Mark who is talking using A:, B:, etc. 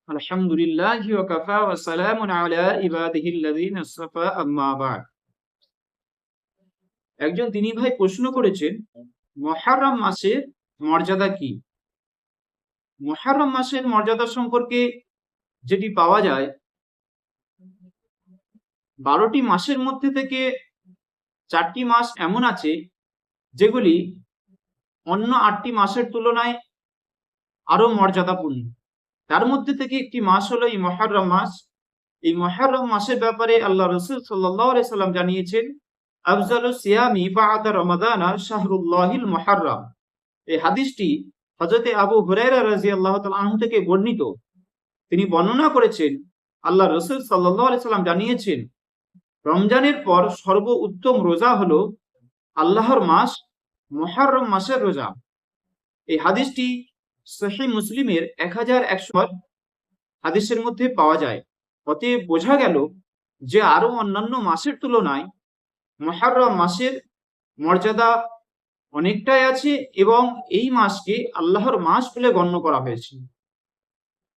A: আলহামদুলিল্লাহি ওয়া কাফা ওয়া সালামুন আলা ইবাদিহিল্লাযীনা ইসতাফা আম্মা বা'দ। একজন তিনি ভাই প্রশ্ন করেছেন, মুহররম মাসের মর্যাদা কি? মুহররম মাসের মর্যাদা সম্পর্কে যেটি পাওয়া যায়, 12টি মাসের মধ্যে থেকে 4টি মাস এমন আছে যেগুলি অন্য 8টি মাসের তুলনায় আরো মর্যাদাপূর্ণ। তার মধ্যে থেকে একটি মাস হলো এই মুহররম মাস। এই মুহররম মাসের ব্যাপারে আল্লাহ রাসূল সাল্লাল্লাহু আলাইহি সাল্লাম জানিয়েছেন, আফজালুস সিয়ামি বা'দা রমাদানা শাহরুল্লাহিল মুহররম। এই হাদিসটি হযরতে আবু হুরায়রা রাদিয়াল্লাহু তাআলা আনহু থেকে বর্ণিত। তিনি বর্ণনা করেছেন, আল্লাহ রাসূল সাল্লাল্লাহু আলাইহি সাল্লাম জানিয়েছেন, রমজানের পর সর্বোত্তম রোজা হলো আল্লাহর মাস মুহররম মাসের রোজা। এই হাদিসটি সহিহ মুসলিমের 1100 হাদিসের মধ্যে পাওয়া যায়। অতএব বোঝা গেল যে আরো অন্যান্য মাসের তুলনায় মুহররম মাসের মর্যাদা অনেকটাই আছে এবং এই মাসকে আল্লাহর মাস বলে গণ্য করা হয়েছে।